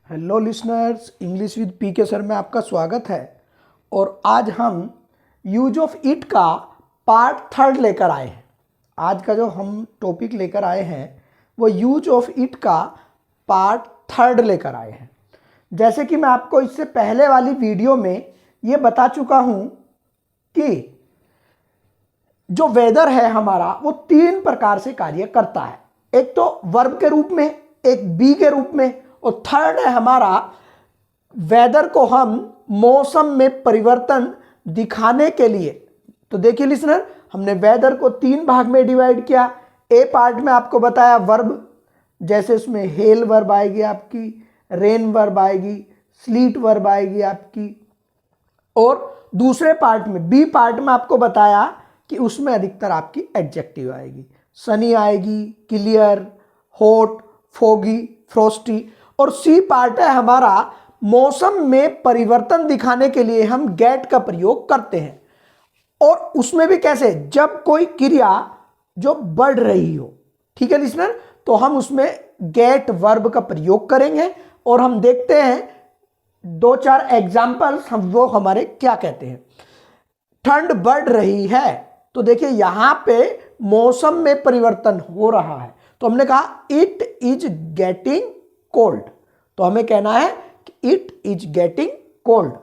Hello listeners, English with PK sir में आपका स्वागत है। और आज हम यूज ऑफ इट का पार्ट 3 लेकर आए हैं। आज का जो हम टॉपिक लेकर आए हैं वो यूज ऑफ इट का पार्ट 3 लेकर आए हैं। जैसे कि मैं आपको इससे पहले वाली वीडियो में ये बता चुका हूँ कि जो वेदर है हमारा वो 3 प्रकार से कार्य करता है। एक तो वर्ब के रूप में, एक बी के रूप में, और थर्ड है हमारा वेदर को हम मौसम में परिवर्तन दिखाने के लिए। तो देखिए लिसनर, हमने वेदर को 3 भाग में डिवाइड किया। ए पार्ट में आपको बताया वर्ब, जैसे उसमें हेल वर्ब आएगी आपकी, रेन वर्ब आएगी, स्लीट वर्ब आएगी आपकी। और दूसरे पार्ट में बी पार्ट में आपको बताया कि उसमें अधिकतर आपकी एडजेक्टिव आएगी, सनी आएगी, क्लियर, हॉट, फोगी, फ्रोस्टी। और सी पार्ट है हमारा मौसम में परिवर्तन दिखाने के लिए हम गेट का प्रयोग करते हैं। और उसमें भी कैसे, जब कोई क्रिया जो बढ़ रही हो, ठीक है लिसनर, तो हम उसमें गेट वर्ब का प्रयोग करेंगे। और हम देखते हैं 2-4 एग्जाम्पल्स, हम वो हमारे क्या कहते हैं। ठंड बढ़ रही है, तो देखिए यहां पे मौसम में परिवर्तन हो रहा है, तो हमने कहा इट इज गेटिंग कोल्ड। तो हमें कहना है कि इट इज गेटिंग कोल्ड।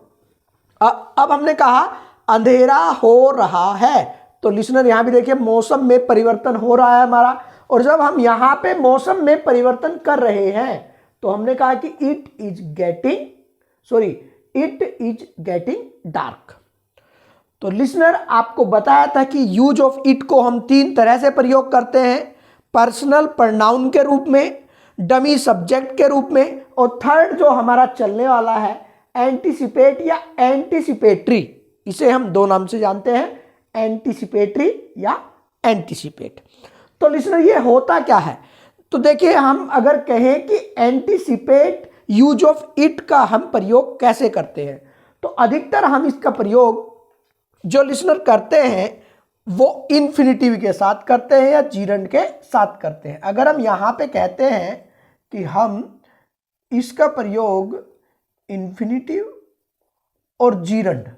अब हमने कहा अंधेरा हो रहा है, तो लिसनर यहां भी देखिए मौसम में परिवर्तन हो रहा है हमारा। और जब हम यहां पे मौसम में परिवर्तन कर रहे हैं तो हमने कहा कि इट इज गेटिंग डार्क। तो लिसनर आपको बताया था कि यूज ऑफ इट को हम 3 तरह से प्रयोग करते हैं, पर्सनल प्रोनाउन के रूप में, डमी सब्जेक्ट के रूप में, और थर्ड जो हमारा चलने वाला है एंटीसिपेट या एंटीसिपेटरी। इसे हम 2 नाम से जानते हैं, एंटीसिपेटरी या एंटीसिपेट। तो लिसनर ये होता क्या है, तो देखिए हम अगर कहें कि एंटीसिपेट यूज ऑफ इट का हम प्रयोग कैसे करते हैं, तो अधिकतर हम इसका प्रयोग जो लिसनर करते हैं वो इन्फिनिटिव के साथ करते हैं या जीरंड के साथ करते हैं। अगर हम यहां पे कहते हैं कि हम इसका प्रयोग इन्फिनिटिव और जीरंड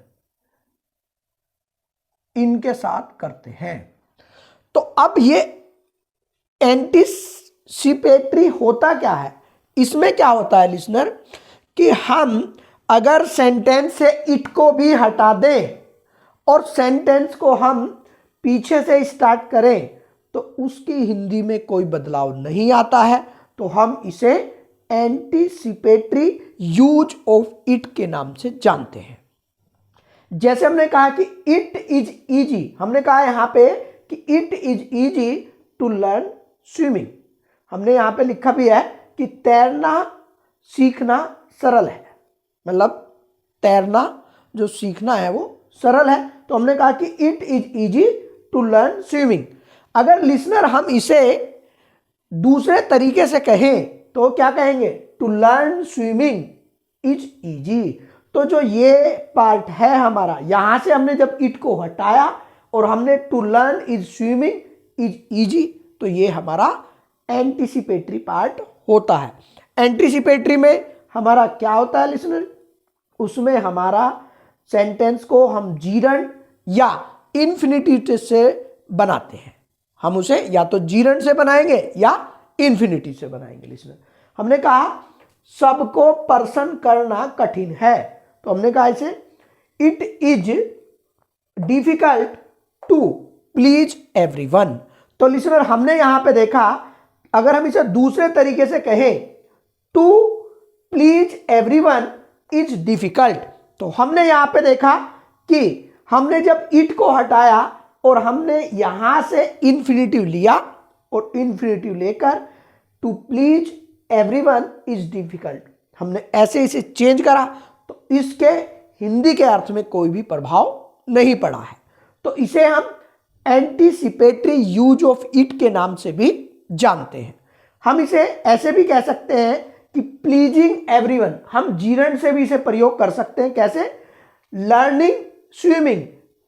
इनके साथ करते हैं, तो अब ये एंटीसिपेटरी होता क्या है। इसमें क्या होता है लिसनर कि हम अगर सेंटेंस से इट को भी हटा दें और सेंटेंस को हम पीछे से स्टार्ट करें तो उसकी हिंदी में कोई बदलाव नहीं आता है, तो हम इसे एंटीसिपेटरी यूज ऑफ इट के नाम से जानते हैं। जैसे हमने कहा कि इट इज इजी, हमने कहा यहां पे कि it is easy to learn swimming. हमने यहां पे लिखा भी है कि तैरना सीखना सरल है, मतलब तैरना जो सीखना है वो सरल है। तो हमने कहा कि it is easy to learn swimming. अगर लिसनर हम इसे दूसरे तरीके से कहें तो क्या कहेंगे, to learn swimming is easy. तो जो ये पार्ट है हमारा, यहां से हमने जब इट को हटाया और हमने to learn is swimming is easy, तो ये हमारा एंटीसिपेटरी पार्ट होता है। एंटीसिपेटरी में हमारा क्या होता है लिसनर, उसमें हमारा सेंटेंस को हम जीरंड या इन्फिनिटिव से बनाते हैं। हम उसे या तो जीरंड से बनाएंगे या इन्फिनिटिव से बनाएंगे लिसनर। हमने कहा सबको प्रसन्न करना कठिन है, तो हमने कहा इसे it is difficult to please everyone. तो लिसनर हमने यहां पे देखा, अगर हम इसे दूसरे तरीके से कहें to please everyone is difficult, तो हमने यहां पे देखा कि हमने जब इट को हटाया और हमने यहां से इन्फिनिटिव लिया और इन्फिनिटिव लेकर to please everyone is difficult, हमने ऐसे इसे चेंज करा, तो इसके हिंदी के अर्थ में कोई भी प्रभाव नहीं पड़ा है। तो इसे हम एंटीसिपेटरी यूज ऑफ इट के नाम से भी जानते हैं। हम इसे ऐसे भी कह सकते हैं कि प्लीजिंग एवरीवन, हम जीरंड से भी इसे प्रयोग कर सकते हैं। कैसे, लर्निंग स्विमिंग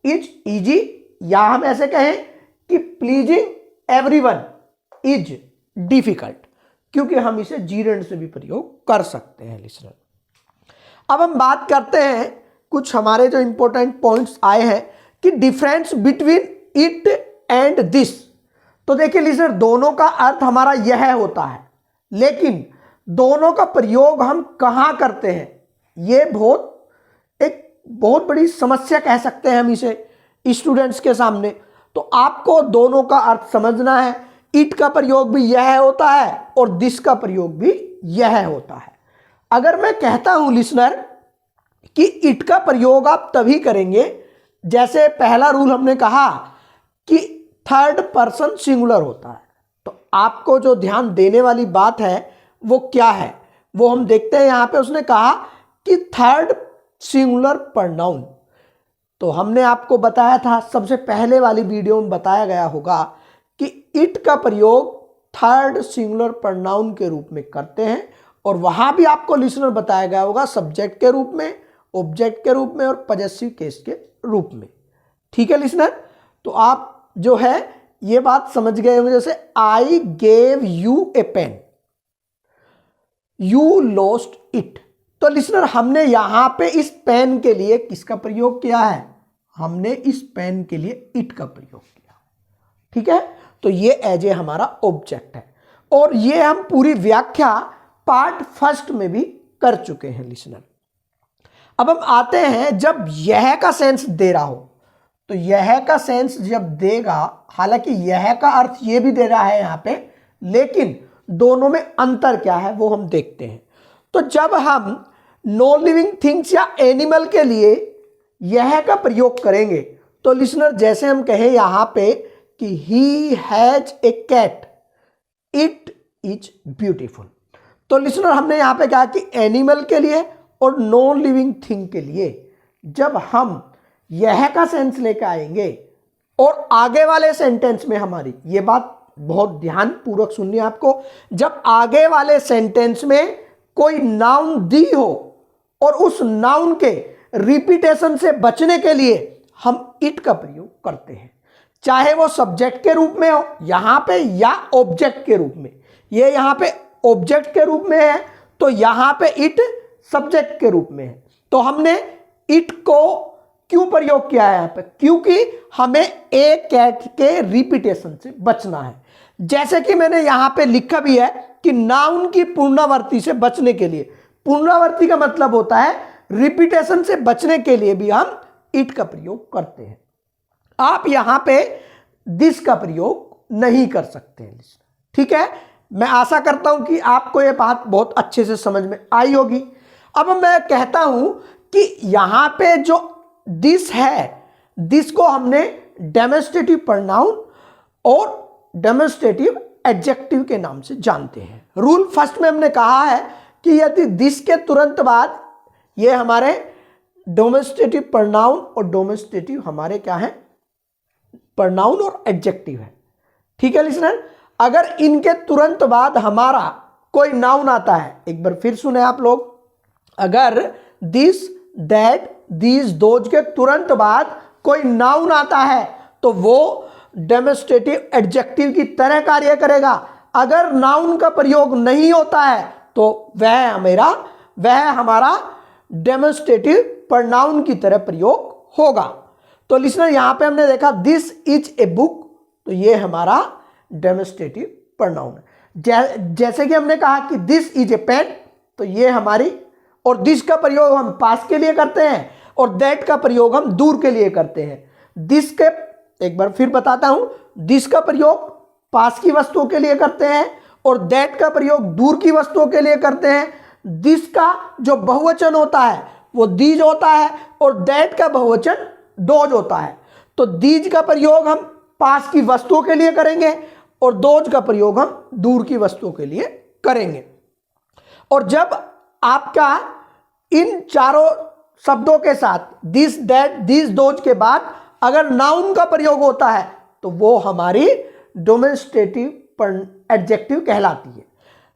इज इजी, या हम ऐसे कहें कि प्लीजिंग एवरीवन इज डिफिकल्ट। क्योंकि हम इसे जीरेंड से भी प्रयोग कर सकते हैं लिसनर। अब हम बात करते हैं, कुछ हमारे जो इंपॉर्टेंट पॉइंट्स आए हैं कि difference between it and this. तो देखिए लिसनर, दोनों का अर्थ हमारा यह होता है, लेकिन दोनों का प्रयोग हम कहाँ करते हैं, ये बहुत बड़ी समस्या कह सकते हैं हम इसे स्टूडेंट्स के सामने। तो आपको दोनों का अर्थ समझना है। इट का प्रयोग भी यह होता है और दिस का प्रयोग भी यह होता है। अगर मैं कहता हूं लिसनर कि इट का प्रयोग आप तभी करेंगे, जैसे पहला रूल हमने कहा कि थर्ड पर्सन सिंगुलर होता है, तो आपको जो ध्यान देने वाली बात है वो क्या है, वो हम देखते हैं। यहां पे उसने कहा कि थर्ड सिंगुलर प्रोनाउन। तो हमने आपको बताया था, सबसे पहले वाली वीडियो में बताया गया होगा कि इट का प्रयोग थर्ड सिंगुलर प्रोनाउन के रूप में करते हैं, और वहां भी आपको लिसनर बताया गया होगा सब्जेक्ट के रूप में, ऑब्जेक्ट के रूप में और पजेसिव केस के रूप में। ठीक है लिसनर, तो आप जो है ये बात समझ गए होंगे। जैसे I gave you a pen, you lost it. तो लिसनर, हमने यहां पे इस पेन के लिए किसका प्रयोग किया है, हमने इस पेन के लिए इट का प्रयोग किया। ठीक है, तो ये एज ए हमारा ऑब्जेक्ट है, और ये हम पूरी व्याख्या पार्ट फर्स्ट में भी कर चुके हैं लिसनर। अब हम आते हैं, जब यह का सेंस दे रहा हो, तो यह का सेंस जब देगा, हालांकि यह का अर्थ ये भी दे रहा है यहां पे, लेकिन दोनों में अंतर क्या है वो हम देखते हैं। तो जब हम नो लिविंग थिंग्स या एनिमल के लिए यह का प्रयोग करेंगे, तो लिसनर जैसे हम कहें यहां पे कि he has a cat, it is beautiful. तो लिसनर हमने यहां पे कहा कि एनिमल के लिए और नॉन लिविंग थिंग के लिए जब हम यह का सेंस लेकर आएंगे, और आगे वाले सेंटेंस में हमारी ये बात बहुत ध्यान पूर्वक सुनिए आपको, जब आगे वाले सेंटेंस में कोई नाउन दी हो और उस नाउन के रिपीटेशन से बचने के लिए हम इट का प्रयोग करते हैं, चाहे वो सब्जेक्ट के रूप में हो यहां पे या ऑब्जेक्ट के रूप में। ये यहां पे ऑब्जेक्ट के रूप में है, तो यहां पे इट सब्जेक्ट के रूप में है। तो हमने इट को क्यों प्रयोग किया है यहां पे, क्योंकि हमें ए कैट के रिपीटेशन से बचना है। जैसे कि मैंने यहां पे लिखा भी है कि नाउन की पुनरावृत्ति से बचने के लिए, पुनरावृत्ति का मतलब होता है रिपीटेशन से बचने के लिए भी हम इट का प्रयोग करते हैं। आप यहां पे दिस का प्रयोग नहीं कर सकते हैं। ठीक है, मैं आशा करता हूं कि आपको यह बात बहुत अच्छे से समझ में आई होगी। अब मैं कहता हूं कि यहां पे जो दिस है, दिस को हमने डेमोन्स्ट्रेटिव प्रोनाउन और डेमोन्स्ट्रेटिव एडजेक्टिव के नाम से जानते हैं। रूल फर्स्ट में हमने कहा है कि यदि दिस के तुरंत बाद ये हमारे डेमोन्स्ट्रेटिव प्रोनाउन और डेमोन्स्ट्रेटिव हमारे क्या है, प्रोनाउन और एडजेक्टिव है। ठीक है लिसनर, अगर इनके तुरंत बाद हमारा कोई नाउन आता है, एक बार फिर सुने आप लोग, अगर दिस दैट दीज दोज के तुरंत बाद कोई नाउन आता है तो वो डेमोन्स्ट्रेटिव एडजेक्टिव की तरह कार्य करेगा। अगर नाउन का प्रयोग नहीं होता है तो वह हमारा डेमोन्स्ट्रेटिव प्रोनाउन की तरह प्रयोग होगा। तो लिसनर यहां पे हमने देखा दिस इज ए बुक, तो ये हमारा डेमोन्स्ट्रेटिव प्रोनाउन है। जैसे कि हमने कहा कि दिस इज ए पेन, तो ये हमारी, और दिस का प्रयोग हम पास के लिए करते हैं और दैट का प्रयोग हम दूर के लिए करते हैं। दिस के, एक बार फिर बताता हूं, दिस का प्रयोग पास की वस्तुओं के लिए करते हैं और दैट का प्रयोग दूर की वस्तुओं के लिए करते हैं। दिस का जो बहुवचन होता है वो दीज होता है और दैट का बहुवचन दोज होता है। तो दीज का प्रयोग हम पास की वस्तुओं के लिए करेंगे और दोज का प्रयोग हम दूर की वस्तुओं के लिए करेंगे। और जब आपका इन चारों शब्दों के साथ दिस दैट दीज दोज के बाद अगर नाउन का प्रयोग होता है तो वो हमारी डेमोन्स्ट्रेटिव एडजेक्टिव कहलाती है।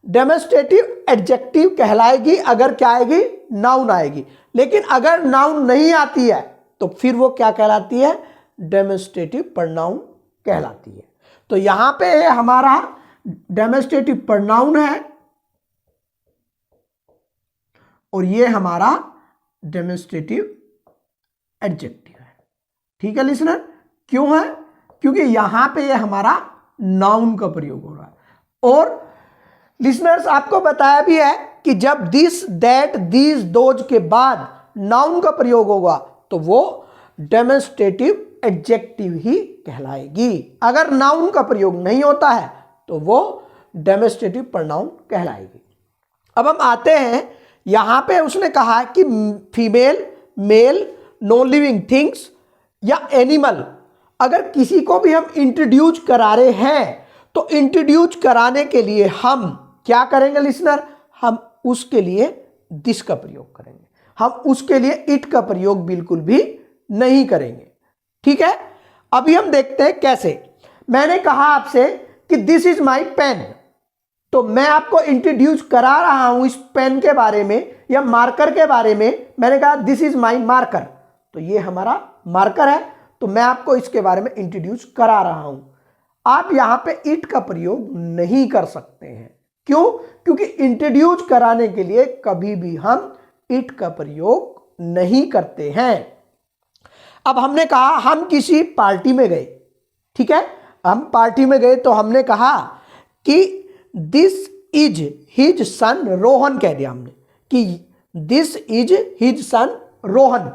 डेमोन्स्ट्रेटिव एडजेक्टिव कहलाएगी अगर क्या आएगी, नाउन आएगी। लेकिन अगर नाउन नहीं आती है तो फिर वो क्या कहलाती है, डेमोन्स्ट्रेटिव प्रोनाउन कहलाती है। तो यहां पे हमारा डेमोन्स्ट्रेटिव प्रोनाउन है और ये हमारा डेमोन्स्ट्रेटिव एडजेक्टिव है। ठीक है लिसनर, क्यों है? क्योंकि यहां पे ये हमारा नाउन का प्रयोग हो रहा है। और लिसनर्स आपको बताया भी है कि जब दिस, दैट, दीज, दोज के बाद नाउन का प्रयोग होगा तो वो डेमोन्स्ट्रेटिव एडजेक्टिव ही कहलाएगी। अगर नाउन का प्रयोग नहीं होता है तो वो डेमोन्स्ट्रेटिव प्रोनाउन कहलाएगी। अब हम आते हैं, यहां पे उसने कहा कि female, male, non living things या एनिमल, अगर किसी को भी हम इंट्रोड्यूस करा रहे हैं तो इंट्रोड्यूस कराने के लिए हम क्या करेंगे लिसनर? हम उसके लिए दिस का प्रयोग करेंगे, हम उसके लिए इट का प्रयोग बिल्कुल भी नहीं करेंगे। ठीक है, अभी हम देखते हैं कैसे। मैंने कहा आपसे कि दिस इज माई पेन, तो मैं आपको इंट्रोड्यूस करा रहा हूं इस पेन के बारे में या मार्कर के बारे में। मैंने कहा दिस इज माई मार्कर, तो ये हमारा मार्कर है, तो मैं आपको इसके बारे में इंट्रोड्यूस करा रहा हूं। आप यहां पे इट का प्रयोग नहीं कर सकते हैं। क्यों? क्योंकि इंट्रोड्यूस कराने के लिए कभी भी हम इट का प्रयोग नहीं करते हैं। अब हमने कहा हम किसी पार्टी में गए, ठीक है, हम पार्टी में गए तो हमने कहा कि this is his son Rohan, कह दिया हमने कि this is his son Rohan,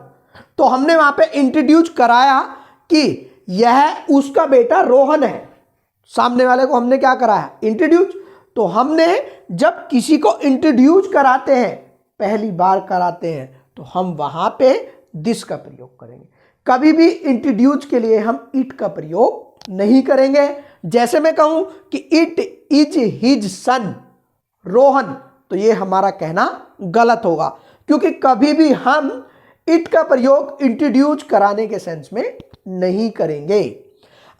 तो हमने वहां पे इंट्रोड्यूस कराया कि यह उसका बेटा रोहन है। सामने वाले को हमने क्या कराया? इंट्रोड्यूस। तो हमने जब किसी को इंट्रोड्यूस कराते हैं, पहली बार कराते हैं, तो हम वहां पे दिस का प्रयोग करेंगे। कभी भी इंट्रोड्यूस के लिए हम इट का प्रयोग नहीं करेंगे। जैसे मैं कहूं कि it is his son Rohan, तो ये हमारा कहना गलत होगा, क्योंकि कभी भी हम इट का प्रयोग इंट्रोड्यूस कराने के सेंस में नहीं करेंगे।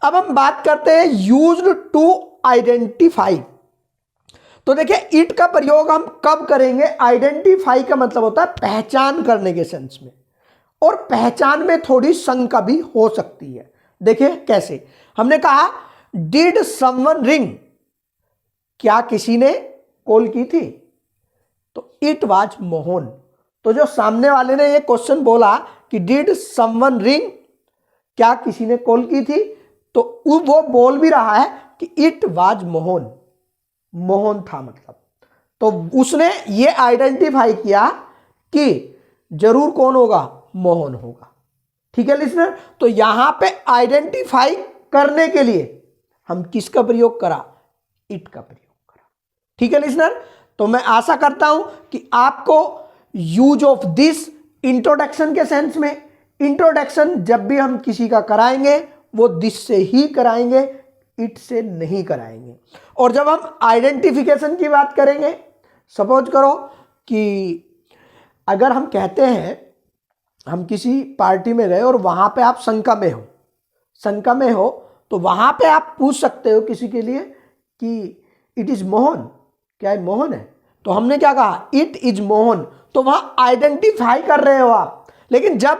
अब हम बात करते हैं यूज्ड टू आइडेंटिफाई। तो देखिए इट का प्रयोग हम कब करेंगे? आइडेंटिफाई का मतलब होता है पहचान करने के सेंस में, और पहचान में थोड़ी शंका भी हो सकती है। देखिए कैसे, हमने कहा डिड समवन रिंग, क्या किसी ने कॉल की थी? तो इट वाज मोहन। तो जो सामने वाले ने ये क्वेश्चन बोला कि डिड समवन रिंग, क्या किसी ने कॉल की थी, तो वो बोल भी रहा है कि इट वाज मोहन, मोहन था मतलब। तो उसने ये आइडेंटिफाई किया कि जरूर कौन होगा? मोहन होगा। ठीक है लिसनर, तो यहां पे आइडेंटिफाई करने के लिए हम किसका प्रयोग करा? इट का प्रयोग करा। ठीक है लिसनर, तो मैं आशा करता हूं कि आपको यूज ऑफ दिस इंट्रोडक्शन के सेंस में, इंट्रोडक्शन जब भी हम किसी का कराएंगे वो दिस से ही कराएंगे, इट से नहीं कराएंगे। और जब हम आइडेंटिफिकेशन की बात करेंगे, सपोज करो कि अगर हम कहते हैं हम किसी पार्टी में गए और वहां पे आप शंका में हो, शंका में हो, तो वहां पे आप पूछ सकते हो किसी के लिए कि इट इज मोहन, क्या है मोहन है? तो हमने क्या कहा? It is Mohan. तो वहां आइडेंटिफाई कर रहे हो आप। लेकिन जब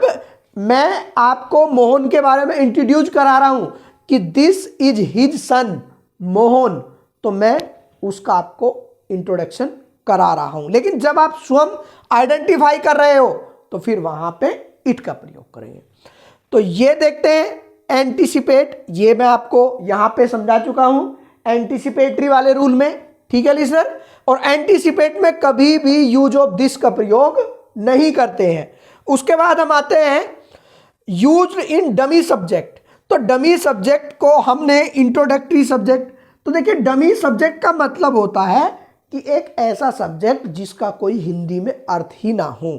मैं आपको मोहन के बारे में इंट्रोड्यूस करा रहा हूं कि this is his son Mohan, तो मैं उसका आपको इंट्रोडक्शन करा रहा हूं। लेकिन जब आप स्वयं आइडेंटिफाई कर रहे हो तो फिर वहां पे इट का प्रयोग करेंगे। तो ये देखते हैं एंटीसिपेट, ये मैं आपको यहां पे समझा चुका हूं एंटीसिपेटरी वाले रूल में। ठीक है लिसनर, और एंटीसिपेट में कभी भी यूज ऑफ दिस का प्रयोग नहीं करते हैं। उसके बाद हम आते हैं यूज्ड इन डमी सब्जेक्ट। तो डमी सब्जेक्ट को हमने इंट्रोडक्टरी सब्जेक्ट, तो देखिए डमी सब्जेक्ट का मतलब होता है कि एक ऐसा सब्जेक्ट जिसका कोई हिंदी में अर्थ ही ना हो।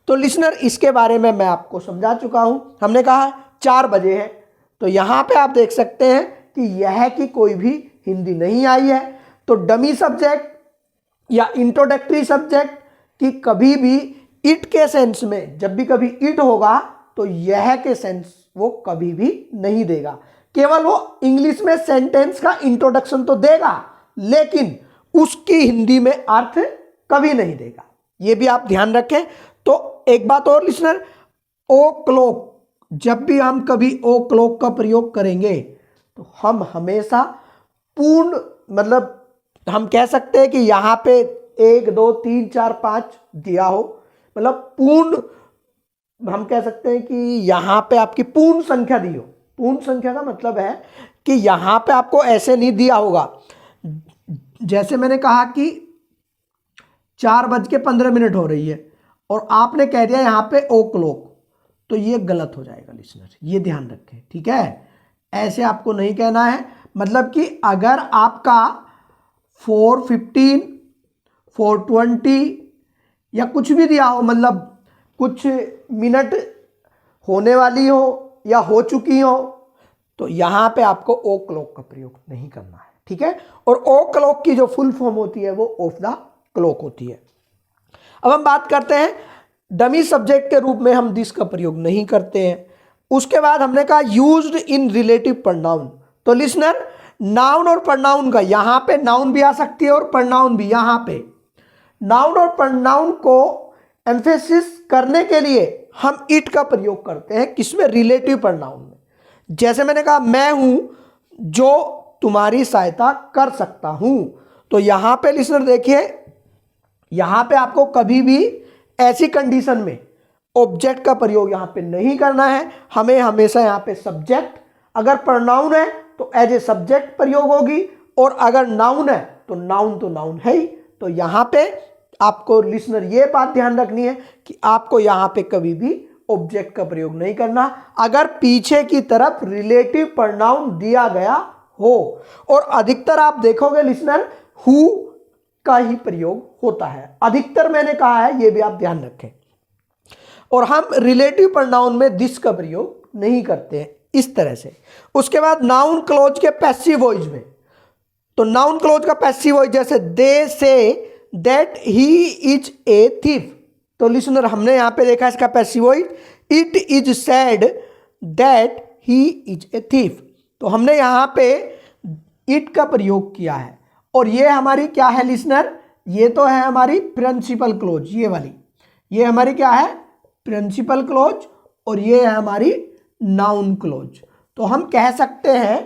तो लिसनर इसके बारे में मैं आपको समझा चुका हूं। हमने कहा 4 बजे है, तो यहां पे आप देख सकते हैं कि यह की कोई भी हिंदी नहीं आई है। तो डमी सब्जेक्ट या इंट्रोडक्टरी सब्जेक्ट की कभी भी इट के सेंस में, जब भी कभी इट होगा तो यह के सेंस वो कभी भी नहीं देगा। केवल वो इंग्लिश में सेंटेंस का इंट्रोडक्शन तो देगा, लेकिन उसकी हिंदी में अर्थ कभी नहीं देगा। ये भी आप ध्यान रखें। तो एक बात और लिसनर, ओ क्लॉक, जब भी हम कभी ओ क्लॉक का प्रयोग करेंगे तो हम हमेशा पूर्ण, मतलब हम कह सकते हैं कि यहां पे 1 2 3 4 5 दिया हो, मतलब पूर्ण, हम कह सकते हैं कि यहाँ पे आपकी पूर्ण संख्या दी हो। पूर्ण संख्या का मतलब है कि यहाँ पे आपको ऐसे नहीं दिया होगा, जैसे मैंने कहा कि 4:15 हो रही है और आपने कह दिया यहाँ पे ओ क्लॉक, तो ये गलत हो जाएगा लिसनर, ये ध्यान रखें, ठीक है। ऐसे आपको नहीं कहना है। मतलब कि अगर आपका 4:15, 4:20 या कुछ भी दिया हो, मतलब कुछ मिनट होने वाली हो या हो चुकी हो, तो यहाँ पे आपको ओ क्लॉक का प्रयोग नहीं करना है, ठीक है। और ओ क्लॉक की जो फुल फॉर्म होती है वो ऑफ द क्लॉक होती है। अब हम बात करते हैं डमी सब्जेक्ट के रूप में हम दिस का प्रयोग नहीं करते हैं। उसके बाद हमने कहा यूज्ड इन रिलेटिव प्रोनाउन। तो लिसनर, नाउन और प्रोनाउन का, यहां पे नाउन भी आ सकती है और प्रोनाउन भी। यहां पे नाउन और प्रोनाउन को एम्फेसिस करने के लिए हम इट का प्रयोग करते हैं, किसमें? रिलेटिव प्रोनाउन में। जैसे मैंने कहा मैं हूं जो तुम्हारी सहायता कर सकता हूं, तो यहां पे लिसनर देखिए, यहां पे आपको कभी भी ऐसी कंडीशन में ऑब्जेक्ट का प्रयोग यहां पे नहीं करना है। हमें हमेशा यहां पे सब्जेक्ट, अगर प्रोनाउन है तो एज ए सब्जेक्ट प्रयोग होगी, और अगर नाउन है तो नाउन है ही। तो यहां पे आपको लिसनर ये बात ध्यान रखनी है कि आपको यहां पे कभी भी ऑब्जेक्ट का प्रयोग नहीं करना अगर पीछे की तरफ रिलेटिव प्रोनाउन दिया गया हो। और अधिकतर आप देखोगे लिसनर हु का ही प्रयोग होता है, अधिकतर मैंने कहा है, ये भी आप ध्यान रखें। और हम रिलेटिव प्रोनाउन में दिस का प्रयोग नहीं करते हैं इस तरह से। उसके बाद नाउन क्लोज के पैसिव वॉइस में, तो नाउन क्लोज का पैसिव वॉइस, जैसे they say that he is a thief, तो लिसनर हमने यहां पे देखा इसका passive voice, it is said that he is a thief. तो हमने यहां पे इट का प्रयोग किया है, और ये हमारी क्या है लिसनर? ये तो है हमारी प्रिंसिपल क्लोज, ये वाली, ये हमारी क्या है? प्रिंसिपल क्लोज, और ये है हमारी नाउन क्लोज। तो हम कह सकते हैं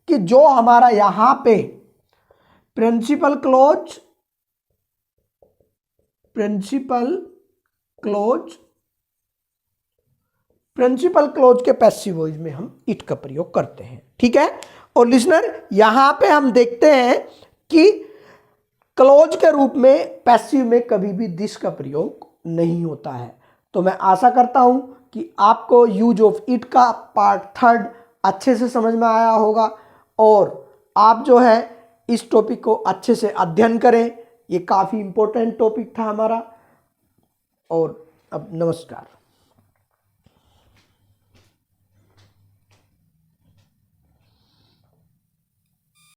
कि जो हमारा यहां पे प्रिंसिपल क्लोज के पैसिव वॉइस में हम इट का प्रयोग करते हैं, ठीक है। और लिसनर यहां पे हम देखते हैं कि क्लोज के रूप में पैसिव में कभी भी दिस का प्रयोग नहीं होता है। तो मैं आशा करता हूं कि आपको यूज ऑफ इट का पार्ट 3 अच्छे से समझ में आया होगा, और आप जो है इस टॉपिक को अच्छे से अध्ययन करें। ये काफ़ी इंपॉर्टेंट टॉपिक था हमारा। और अब नमस्कार।